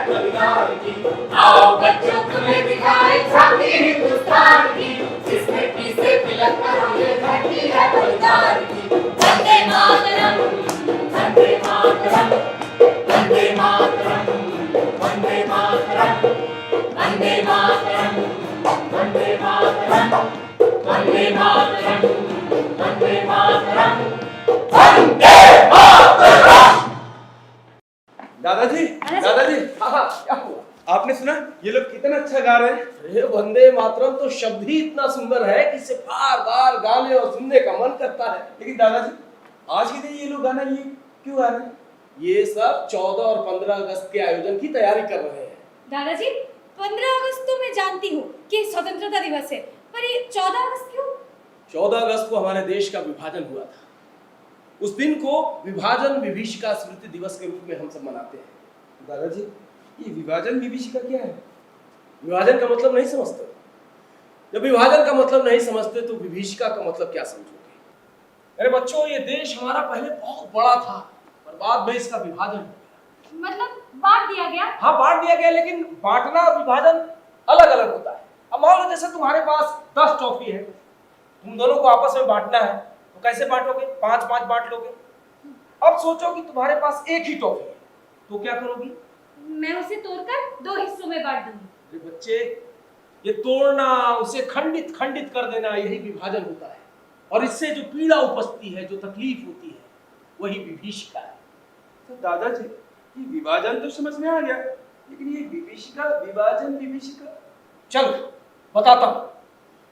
बलिदान की। आओ बच्चों तुम्हें दिखाए झांकी हिंदुस्तान की, जिस मिट्टी से तिलक करो ये धरती है बलिदान की। वंदे मातरम, वंदे मातरम, वंदे मातरम, वंदे मातरम, वंदे मातरम, वंदे मातरम, वंदे मातरम, वंदे मातरम, वंदे मातरम। दादाजी, दादाजी, हाँ क्या हुआ? आपने सुना ये लोग कितना अच्छा गा रहे हैं? अरे वंदे मातरम तो शब्द ही इतना सुंदर है कि इसे बार बार गाने और सुनने का मन करता है। लेकिन दादाजी आज के दिन ये लोग गाना ये क्यों गा रहे हैं? ये सब 14 और 15 अगस्त के आयोजन की तैयारी कर रहे हैं। दादाजी 15 अगस्त तो मैं जानती हूँ कि स्वतंत्रता दिवस है, पर ये 14 अगस्त क्यों? 14 अगस्त को हमारे देश का विभाजन हुआ था। उस दिन को विभाजन विभीषिका स्मृति दिवस के रूप में हम सब मनाते हैं। दादाजी ये विभाजन विभीषिका क्या है? विभाजन का मतलब नहीं समझते? जब विभाजन का मतलब नहीं समझते तो विभीषिका का मतलब क्या समझोगे? अरे बच्चों, ये देश हमारा पहले बहुत बड़ा था, पर बाद में इसका विभाजन हो गया। मतलब बांट दिया गया? हाँ बांट दिया गया, लेकिन बांटना और विभाजन अलग अलग होता है। अब मान लो जैसे तुम्हारे पास 10 टॉफी है, तुम दोनों को आपस में बांटना है, तो कैसे बांटोगे? 5-5 बांट लोगे। अब सोचो कि तुम्हारे पास एक ही टॉफी है, तो क्या करोगी? मैं उसे तोड़कर 2 हिस्सों में बांट दूंगी। अरे बच्चे, ये तोड़ना, उसे खंडित खंडित कर देना, यही विभाजन होता है। और इससे जो पीड़ा उपजती है, जो तकलीफ होती है, वही विभीषिका है। तो दादाजी ये विभाजन तो समझ में आ गया, लेकिन ये विभीषिका, विभाजन विभीषिका, चलो बताता हूँ।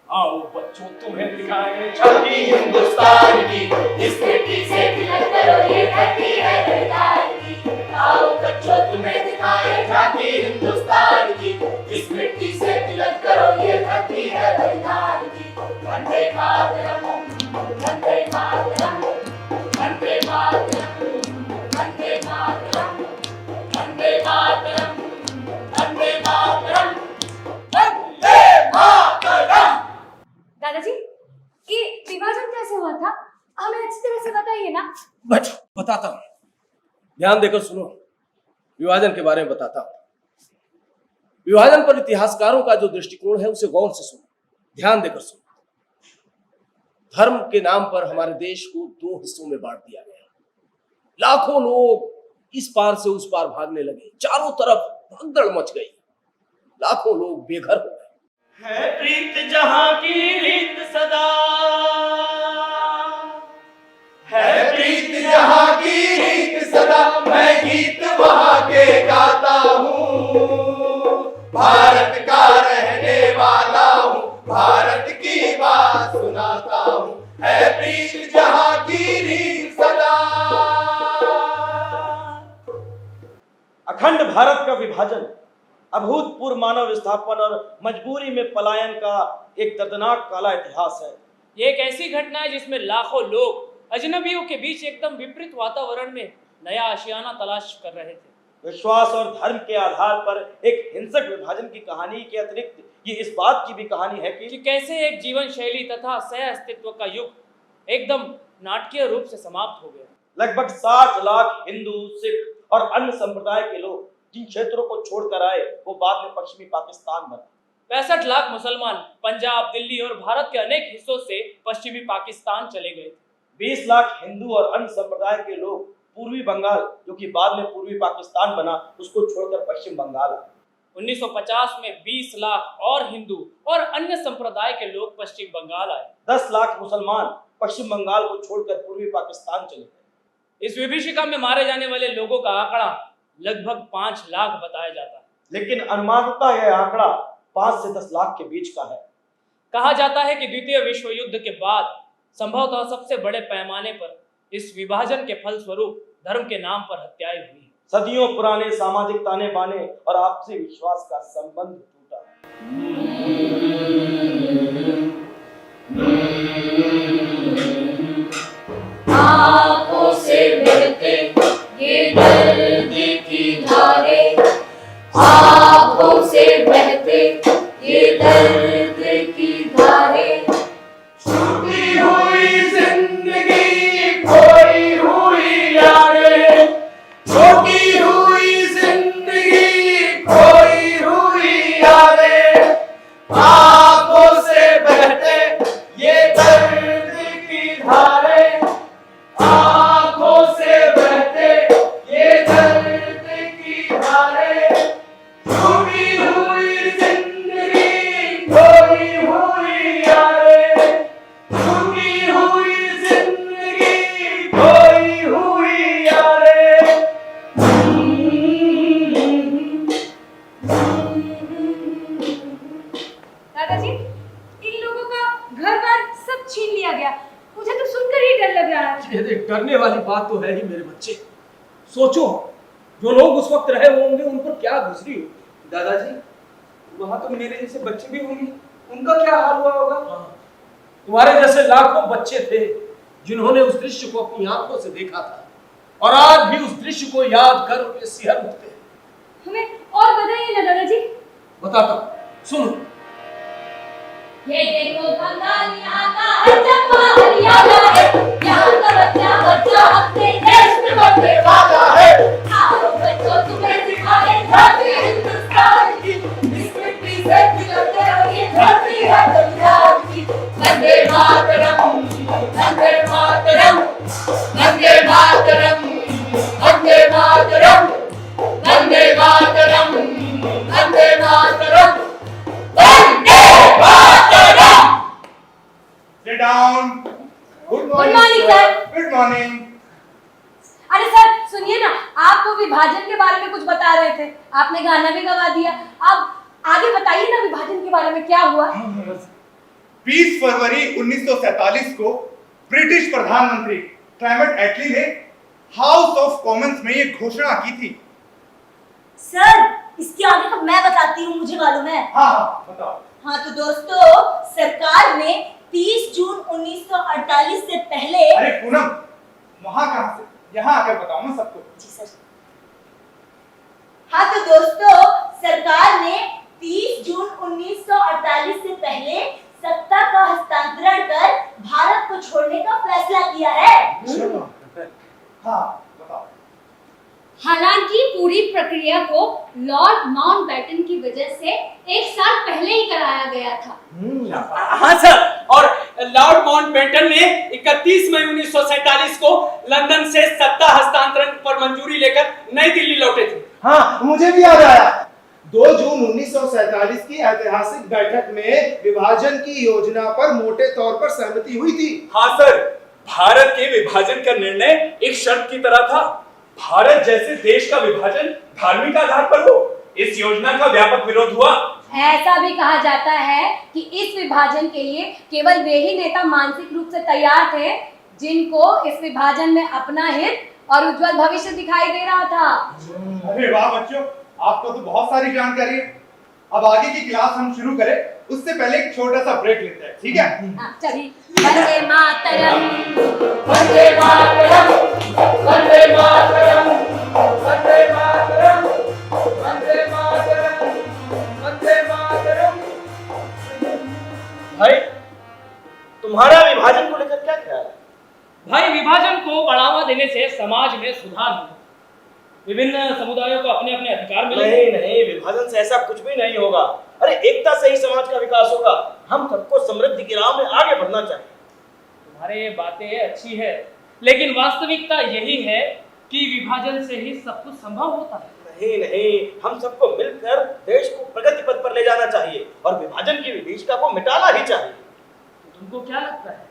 आओ बच्चों तुम्हें दिखाएं झांकी हिंदुस्तान की, इस मिट्टी से तिलक करो ये धरती है बलिदान की। आओ बच्चों तुम्हें दिखाए झांकी हिंदुस्तान की, इस मिट्टी से तिलक करो ये धरती है बलिदान की। वंदे मातरम, वंदे मातरम, वंदे मातरम, वंदे मातरम, वंदे मातरम, वंदे मातरम, वंदे मातरम। दादाजी ये विभाजन कैसे हुआ था? हमें अच्छी तरह से बताइए ना। बच्चों बताता हूँ, ध्यान देकर सुनो। विभाजन के बारे में बताता हूँ। विभाजन पर इतिहासकारों का जो दृष्टिकोण है उसे गौर से सुनो, ध्यान देकर सुनो। धर्म के नाम पर हमारे देश को 2 हिस्सों में बांट दिया गया। लाखों लोग इस पार से उस पार भागने लगे, चारों तरफ भगदड़ मच गई, लाखों लोग बेघर हो गए। है प्रीत जहां की रीत सदा, है प्रीत जहां की रीत सदा, मैं गीत वहां के गाता हूँ। भारत का रहने वाला हूँ, भारत की बात सुनाता हूँ। है प्रीत जहां की रीत सदा। अखंड भारत का विभाजन अभूतपूर्व मानव विस्थापन और मजबूरी में पलायन का एक दर्दनाक काला इतिहास है। ये एक ऐसी घटना है जिसमें लाखों लोग अजनबियों के बीच एकदम विपरीत वातावरण में नया आशियाना तलाश कर रहे थे। विश्वास और धर्म के आधार पर एक हिंसक विभाजन की कहानी के अतिरिक्त ये इस बात की भी कहानी है कि कैसे एक जीवन शैली तथा सह अस्तित्व का युग एकदम नाटकीय रूप से समाप्त हो गया। लगभग 60 लाख हिंदू, सिख और अन्य संप्रदाय के लोग जिन क्षेत्रों को छोड़कर आए वो बाद में पश्चिमी पाकिस्तान बना। 65 लाख मुसलमान पंजाब, दिल्ली और भारत के अनेक हिस्सों से पश्चिमी पाकिस्तान चले गए थे। 20 लाख हिंदू और अन्य संप्रदाय के लोग पूर्वी बंगाल, जो कि बाद में पूर्वी पाकिस्तान बना, उसको छोड़कर पश्चिम बंगाल आए। 1950 में 20 लाख और हिंदू और अन्य संप्रदाय के लोग पश्चिम बंगाल आए। 10 लाख मुसलमान पश्चिम बंगाल को छोड़कर पूर्वी पाकिस्तान चले गए। इस विभीषिका में मारे जाने वाले लोगों का आंकड़ा लगभग 5 लाख बताया जाता है, लेकिन अनुमानतः यह आंकड़ा 5 से 10 लाख के बीच का है। कहा जाता है कि द्वितीय विश्व युद्ध के बाद संभवतः सबसे बड़े पैमाने पर इस विभाजन के फलस्वरूप धर्म के नाम पर हत्याएं हुई। सदियों पुराने सामाजिक ताने बाने और आपसी विश्वास का संबंध टूटा। आँखों से बहते ये दर्द की धारें, आँखों से बहते ये दर्द की धारें। छूटी हुई जिंदगी, खोई हुई यादें, छूटी हुई जिंदगी, डरने वाली बात तो है ही मेरे बच्चे। सोचो जो लोग उस वक्त रहे होंगे उन पर क्या गुजरी होगी। दादाजी वहां तो मेरे जैसे बच्चे भी होंगे, उनका क्या हाल हुआ होगा। तुम्हारे जैसे लाखों बच्चे थे जिन्होंने उस दृश्य को अपनी आंखों से देखा था और आज भी उस दृश्य को याद कर उनके सिहर उठते हैं। हमें और बताइए ना दादाजी। बताता हूं, सुनो। ये देखो बंगालिया का है चंपा हरियाणा है, यहाँ का बच्चा बच्चा अपने देश में बसने वाला है। आओ बच्चों तुम्हें सिखाए धरती हिंदुस्तान की, इस मिट्टी से खिलते हो ये धरती है पंजाब की। वंदे मातरम, वंदे मातरम, वंदे मातरम, वंदे मातरम, वंदे मातरम, वंदे मातरम, वंदे मातरम। Sit down. Good morning, sir. Good morning. अरे सर सुनिए ना, आपको विभाजन के बारे में कुछ बता रहे थे, आपने गाना भी गवा दिया। अब आगे बताइए ना विभाजन के बारे में क्या हुआ। 20 फरवरी 1947 को ब्रिटिश प्रधानमंत्री क्लेमेंट एटली ने हाउस ऑफ कॉमन्स में ये घोषणा की थी। सर इसके आगे का मैं बताती हूँ, मुझे मालूम है। हाँ बताओ। हाँ तो दोस्तों, सरकार ने 30 जून 1948 से पहले। अरे पूनम, वहां कहां से, यहाँ आकर बताओ ना सबको। जी सर। हाँ तो दोस्तों, सरकार ने 30 जून 1948 से पहले सत्ता का हस्तांतरण कर भारत को छोड़ने का फैसला किया है। हाँ बताओ। हालांकि पूरी प्रक्रिया को लॉर्ड माउंटबेटन की वजह से 1 साल पहले ही कराया गया था। हाँ सर, और लॉर्ड माउंटबेटन ने 31 मई 1947 को लंदन से सत्ता हस्तांतरण पर मंजूरी लेकर नई दिल्ली लौटे थे। हाँ मुझे भी याद आया। 2 जून 1947 की ऐतिहासिक बैठक में विभाजन की योजना पर मोटे तौर पर सहमति हुई थी। हाँ सर, भारत के विभाजन का निर्णय एक शर्त की तरह था। भारत जैसे देश का विभाजन धार्मिक आधार पर हो, इस योजना का व्यापक विरोध हुआ। ऐसा भी कहा जाता है कि इस विभाजन के लिए केवल वे ही नेता मानसिक रूप से तैयार थे जिनको इस विभाजन में अपना हित और उज्जवल भविष्य दिखाई दे रहा था। अरे वाह बच्चों, आपको तो बहुत सारी जानकारी है। अब आगे की क्लास हम शुरू करें उससे पहले एक छोटा सा ब्रेक लेते हैं, ठीक है? चलिए। वंदे मातरम, वंदे मातरम, वंदे मातरम, वंदे मातरम, वंदे मातरम, वंदे मातरम। भाई, तुम्हारा विभाजन को लेकर क्या ख्याल है? भाई विभाजन को बढ़ावा देने से समाज में सुधार होगा, विभिन्न समुदायों को अपने अपने अधिकार मिलेंगे। नहीं, विभाजन से ऐसा कुछ भी नहीं होगा। अरे एकता से ही समाज का विकास होगा। हम सबको समृद्धि की राह में आगे बढ़ना चाहिए। तुम्हारे ये बातें अच्छी है, लेकिन वास्तविकता यही है कि विभाजन से ही सब कुछ संभव होता है। नहीं, हम सबको मिलकर देश को प्रगति पथ पर ले जाना चाहिए और विभाजन की विभीषिका को मिटाना ही चाहिए। तो तुमको क्या लगता है,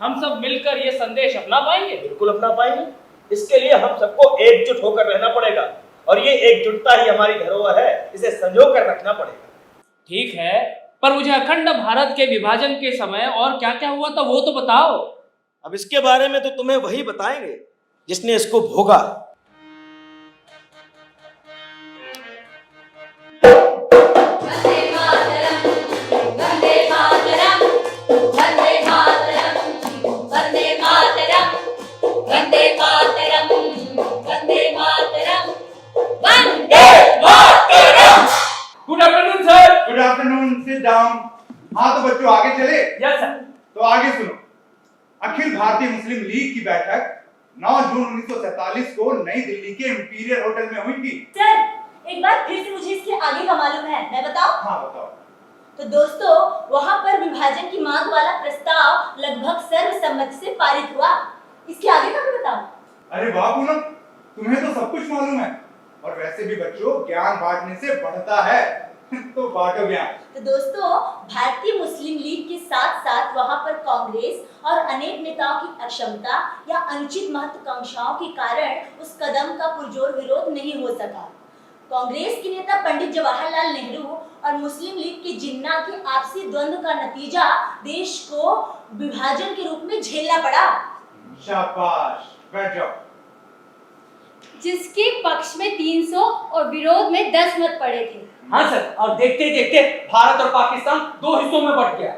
हम सब मिलकर ये संदेश अपना पाएंगे? बिल्कुल अपना पाएंगे। इसके लिए हम सबको एकजुट होकर रहना पड़ेगा और ये एकजुटता ही हमारी धरोहर है, इसे संजो कर रखना पड़ेगा। ठीक है, पर मुझे अखंड भारत के विभाजन के समय और क्या क्या हुआ था वो तो बताओ। अब इसके बारे में तो तुम्हें वही बताएंगे जिसने इसको भोगा। Vande Mataram, Vande Mataram, Vande Mataram, Vande Mataram, Vande Mataram, Vande Mataram, Vande Mataram. Good afternoon sir. Good afternoon, sit down. हाँ तो बच्चों आगे चले। Yes sir. तो आगे सुनो। अखिल भारतीय मुस्लिम लीग की बैठक 9 जून 1947 को नई दिल्ली के इंपीरियल होटल में हुई थी। सर एक बार फिर से मुझे इसके आगे का मालूम है, मैं बताऊं? हाँ बताओ। तो दोस्तों, वहां पर विभाजन की मांग वाला प्रस्ताव लगभग सर्वसम्मति से पारित हुआ। इसके आगे का भी बताओ। अरे वाह पूनम, तुम्हें तो सब कुछ मालूम है। और वैसे भी बच्चों, ज्ञान बांटने से बढ़ता है तो बांटो ज्ञान। तो दोस्तों, भारतीय मुस्लिम लीग के साथ साथ वहां पर कांग्रेस और अनेक नेताओं की अक्षमता या अनुचित महत्वाकांक्षाओं के कारण उस कदम का पुरजोर विरोध नहीं हो सका। कांग्रेस के नेता पंडित जवाहरलाल नेहरू और मुस्लिम लीग के जिन्ना के आपसी द्वंद्व का नतीजा देश को विभाजन के रूप में झेलना पड़ा। शाबाश। बैठ जाओ। जिसके पक्ष में 300 और विरोध में 10 मत पड़े थे। हाँ सर, और देखते ही देखते भारत और पाकिस्तान दो हिस्सों में बंट गया।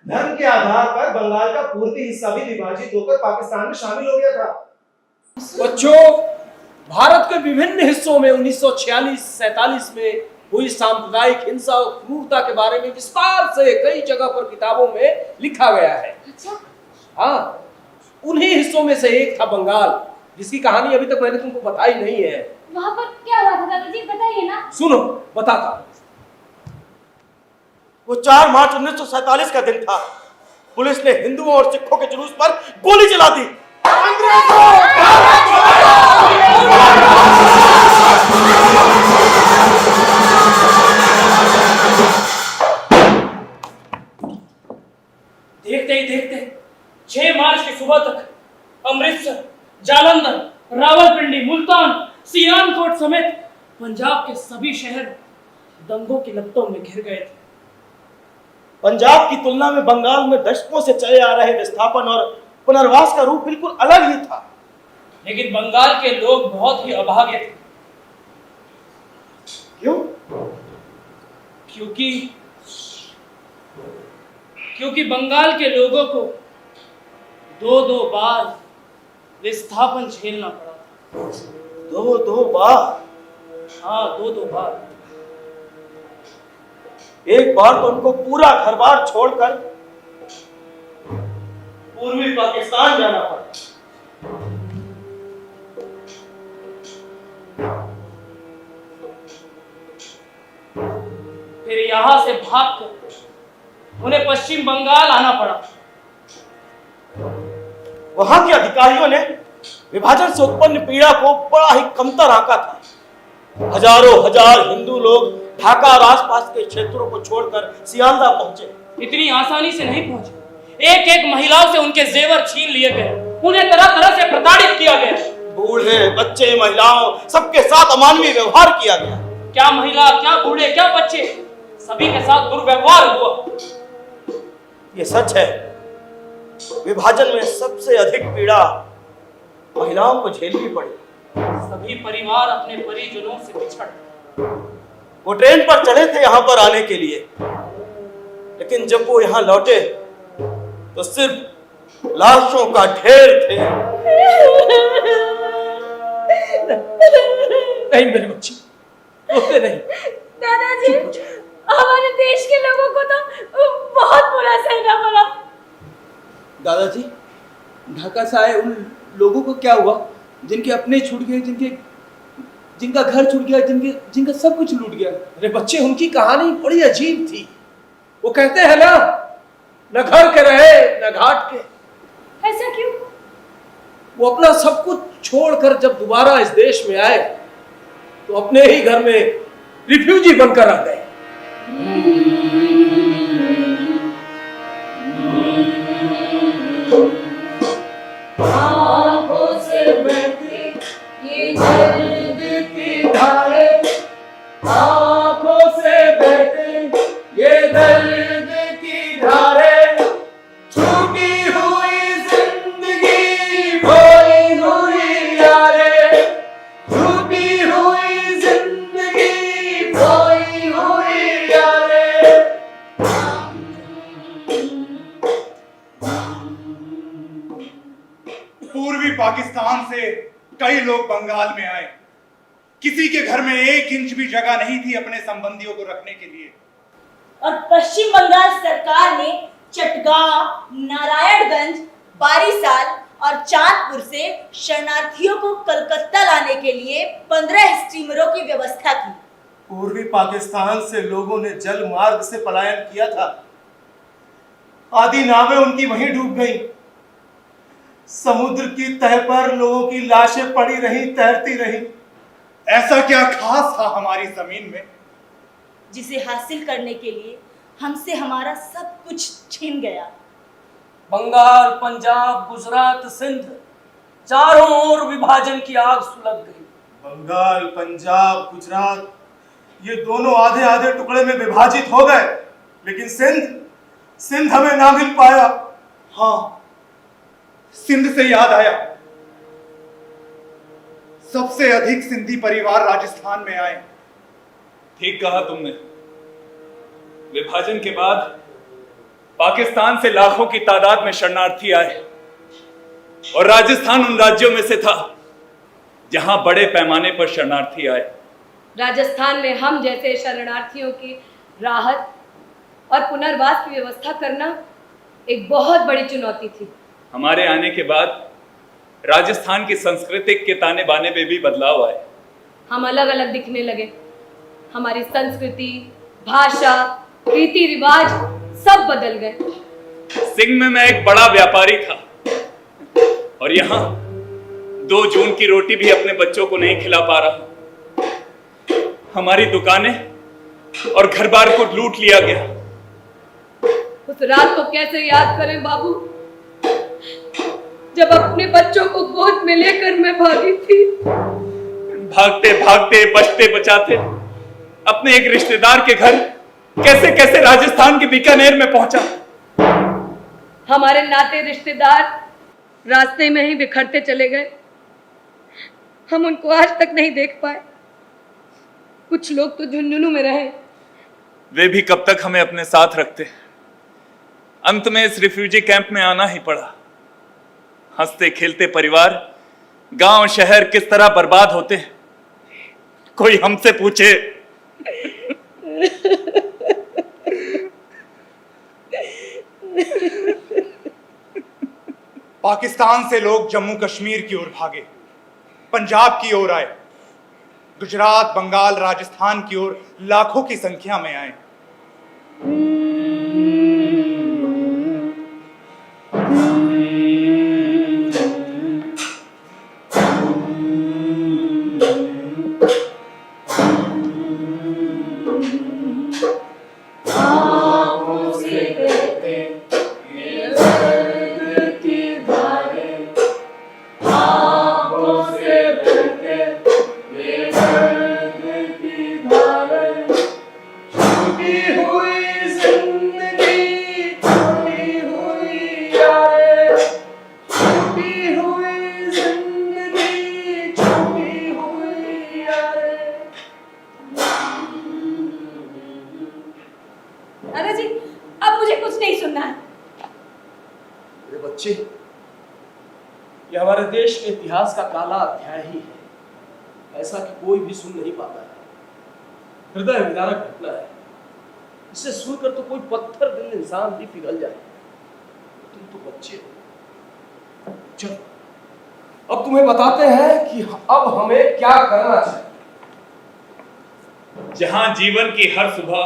धर्म के आधार पर बंगाल का पूर्वी हिस्सा भी विभाजित होकर पाकिस्तान में शामिल हो गया था। बच्चों, भारत के विभिन्न हिस्सों में 1946-47 में हुई सांप्रदायिक हिंसा और क्रूरता के बारे में विस्तार से कई जगह पर किताबों में लिखा गया है। अच्छा, हाँ, उन्हीं हिस्सों में से एक था बंगाल, जिसकी कहानी अभी तक मैंने तुमको बताई नहीं है। वहाँ पर क्या हुआ था दादाजी, बताइए ना। सुनो, बताता। वो 4 मार्च 1947 का दिन था। पुलिस ने हिंदुओं और सिखों के जुलूस पर गोली चला दी। देखते ही देखते 6 मार्च की सुबह तक अमृतसर, जालंधर, रावलपिंडी, मुल्तान, सियालकोट समेत पंजाब के सभी शहर दंगों की लपटों में घिर गए थे। पंजाब की तुलना में बंगाल में दशकों से चले आ रहे विस्थापन और पुनर्वास का रूप बिल्कुल अलग ही था। लेकिन बंगाल के लोग बहुत ही अभागे थे। क्यों? क्योंकि बंगाल के लोगों को 2-2 बार विस्थापन झेलना पड़ा था। 2-2 बार? हाँ, 2-2 बार। एक बार तो उनको पूरा घर-बार छोड़कर पूर्वी पाकिस्तान जाना पड़ा। फिर यहां से भागकर उन्हें पश्चिम बंगाल आना पड़ा। वहां के अधिकारियों ने विभाजन से उत्पन्न पीड़ा को बड़ा ही कमतर आंका था। हजारों हजार हिंदू लोग ढाका और आसपास के क्षेत्रों को छोड़कर सियालदा पहुंचे। इतनी आसानी से नहीं पहुंचे। एक एक महिलाओं से उनके जेवर छीन लिए गए, उन्हें तरह तरह से प्रताड़ित किया गया। बूढ़े, बच्चे, महिलाओं सबके साथ अमानवीय व्यवहार किया गया। क्या महिला, क्या बूढ़े, क्या बच्चे, सभी के साथ दुर्व्यवहार हुआ। ये सच है, विभाजन में सबसे अधिक पीड़ा महिलाओं को झेलनी पड़ी। सभी परिवार अपने परिजनों से बिछड़। वो ट्रेन पर चढ़े थे यहाँ पर आने के लिए, लेकिन जब वो यहाँ लौटे तो सिर्फ लाशों का ढेर थे। नहीं मेरे बच्चे, रोते नहीं। दादाजी, हमारे देश के लोगों को तो बहुत बुरा सहना पड़ा। दादाजी, ढाका से आए उन लोगों को क्या हुआ जिनके अपने छूट गए, जिनका घर छूट गया, जिनका सब कुछ लूट गया? अरे बच्चे, उनकी कहानी बड़ी अजीब थी। वो कहते हैं ना, न घर के रहे न घाट के। ऐसा क्यों? वो अपना सब कुछ छोड़कर जब दोबारा इस देश में आए तो अपने ही घर में रिफ्यूजी बनकर रह गए। आँखों से बहती ये दर्द की धारें, आँखों से बहती ये दर्द की धारें, छूटी हुई जिंदगी खोई हुई यारें, छूटी हुई जिंदगी खोई हुई यारें। पूर्वी पाकिस्तान से कई लोग बंगाल में आए। किसी के घर में 1 इंच भी जगह नहीं थी अपने संबंधियों को रखने के लिए। और पश्चिम बंगाल सरकार ने चटगांव, नारायणगंज, बारीसाल और चांदपुर से शरणार्थियों को कलकत्ता लाने के लिए 15 स्टीमरों की व्यवस्था की। पूर्वी पाकिस्तान से लोगों ने जल मार्ग से पलायन किया था। आधी नावें उनकी वहीं डूब गईं। समुद्र की तह पर लोगों की लाशें पड़ी रहीं, तैरती रहीं। ऐसा क्या खास था हमारी जमीन में जिसे हासिल करने के लिए हमसे हमारा सब कुछ छीन गया? बंगाल, पंजाब, गुजरात, सिंध, चारों ओर विभाजन की आग सुलग गई। बंगाल, पंजाब, गुजरात ये दोनों आधे आधे टुकड़े में विभाजित हो गए, लेकिन सिंध हमें ना मिल पाया। हाँ, सिंध से याद आया, सबसे अधिक सिंधी परिवार राजस्थान में आए। ठीक कहा तुमने। विभाजन के बाद पाकिस्तान से लाखों की तादाद में शरणार्थी आए और राजस्थान उन राज्यों में से था जहां बड़े पैमाने पर शरणार्थी आए। राजस्थान में हम जैसे शरणार्थियों की राहत और पुनर्वास की व्यवस्था करना एक बहुत बड़ी चुनौती थी। हमारे आने के बाद राजस्थान की सांस्कृतिक के ताने बाने में भी बदलाव आए। हम अलग अलग दिखने लगे। हमारी संस्कृति, भाषा, रीति रिवाज सब बदल गए। सिंह में मैं एक बड़ा व्यापारी था और यहाँ 2 जून की रोटी भी अपने बच्चों को नहीं खिला पा रहा। हमारी दुकानें और घर बार को लूट लिया गया। उस रात को कैसे याद करें बाबू, जब अपने बच्चों को गोद में लेकर मैं भागी थी। भागते भागते बचते बचाते अपने एक रिश्तेदार के घर कैसे कैसे राजस्थान के बीकानेर में पहुंचा। हमारे नाते रिश्तेदार रास्ते में ही बिखरते चले गए। हम उनको आज तक नहीं देख पाए। कुछ लोग तो झुंझुनू में रहे। वे भी कब तक हमें अपने साथ रखते। अंत में इस रिफ्यूजी कैंप में आना ही पड़ा। हंसते खेलते परिवार, गांव शहर किस तरह बर्बाद होते हैं, कोई हमसे पूछे। पाकिस्तान से लोग जम्मू कश्मीर की ओर भागे, पंजाब की ओर आए, गुजरात, बंगाल, राजस्थान की ओर लाखों की संख्या में आए। दादाजी, अब मुझे कुछ नहीं सुनना है। मेरे बच्चे, ये हमारे देश के इतिहास का काला अध्याय ही है। ऐसा कि कोई भी सुन नहीं पाता है। हृदय विदारक घटना है। इसे सुनकर तो कोई पत्थर दिल इंसान भी पिघल जाए। तुम तो बच्चे हो। चलो, अब तुम्हें बताते हैं कि अब हमें क्या करना चाहिए। जहां जीवन की हर सुबह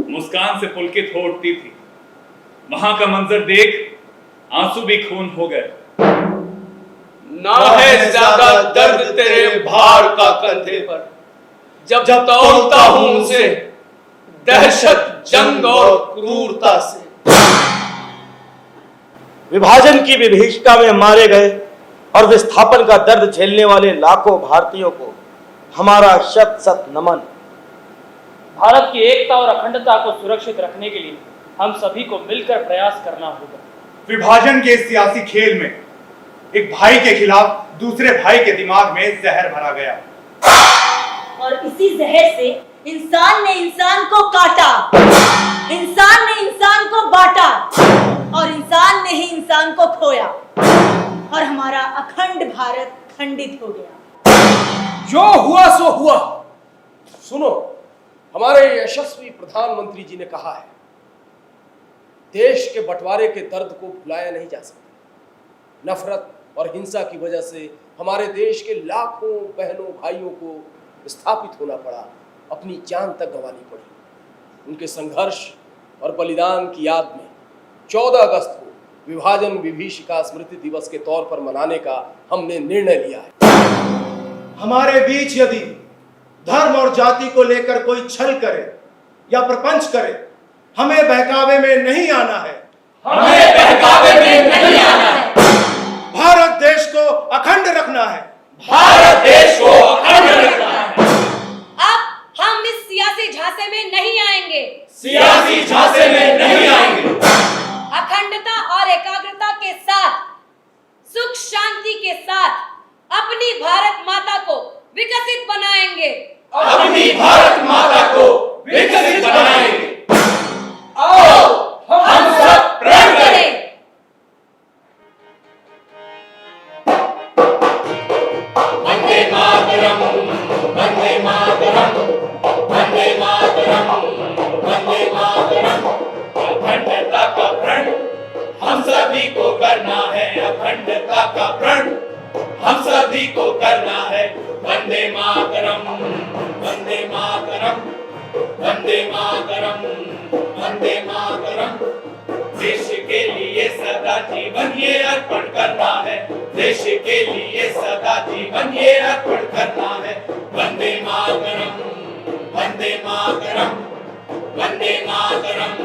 मुस्कान से पुलकित हो उठती थी, वहां का मंजर देख आंसू भी खून हो गए। ना है ज्यादा दर्द तेरे भार का कंधे पर, जब तौलता हूं उसे दहशत जंग और क्रूरता से। विभाजन की विभीषिका में मारे गए और विस्थापन का दर्द झेलने वाले लाखों भारतीयों को हमारा शत शत नमन। भारत की एकता और अखंडता को सुरक्षित रखने के लिए हम सभी को मिलकर प्रयास करना होगा। विभाजन के इस सियासी खेल में एक भाई के खिलाफ दूसरे भाई के दिमाग में जहर भरा गया और इसी जहर से इंसान ने इंसान को काटा, इंसान ने इंसान को बांटा और इंसान ने ही इंसान को खोया और हमारा अखंड भारत खंडित हो गया। जो हुआ सो हुआ। सुनो, हमारे यशस्वी प्रधानमंत्री जी ने कहा है, देश के बंटवारे के दर्द को भुलाया नहीं जा सकता। नफरत और हिंसा की वजह से हमारे देश के लाखों बहनों भाइयों को विस्थापित होना पड़ा, अपनी जान तक गंवानी पड़ी। उनके संघर्ष और बलिदान की याद में 14 अगस्त को विभाजन विभीषिका स्मृति दिवस के तौर पर मनाने का हमने निर्णय लिया है। हमारे बीच यदि धर्म और जाति को लेकर कोई छल करे या प्रपंच करे, हमें बहकावे में नहीं आना है। हमें बहकावे में नहीं आना है। भारत देश को अखंड रखना है। भारत देश को अखंड रखना है। अब हम इस सियासी झांसे में नहीं आएंगे। सियासी झांसे में नहीं आएंगे। अखंडता और एकाग्रता के साथ, सुख शांति के साथ अपनी भारत माता को विकसित बनाएंगे। अपनी भारत माता को विकसित बनाएंगे। आओ हम सब प्रण करें। वंदे मातरम, वंदे मातरम, वंदे मातरम, वंदे मातरम। अखंडता का प्रण हम सभी को करना है, अखंडता का प्रण हम सभी को करना है। वंदे मातरम, वंदे मातरम, वंदे मातरम, वंदे मातरम। देश के लिए सदा जीवन ये अर्पण करना है, देश के लिए सदा जीवन ये अर्पण करना है। वंदे मातरम, वंदे मातरम, वंदे मातरम,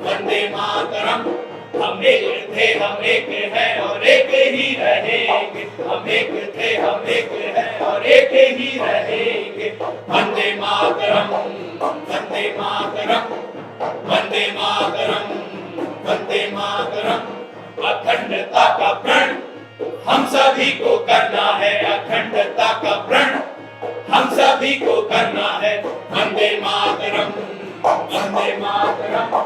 वंदे मातरम। हम एक थे, हम एक हैं और एक ही रहेंगे। हम एक थे, हम एक हैं और एक ही रहेंगे। वंदे मातरम, वंदे मातरम, वंदे मातरम, वंदे मातरम। अखंडता का प्रण हम सभी को करना है, अखंडता का प्रण हम सभी को करना है। वंदे मातरम, वंदे मातरम,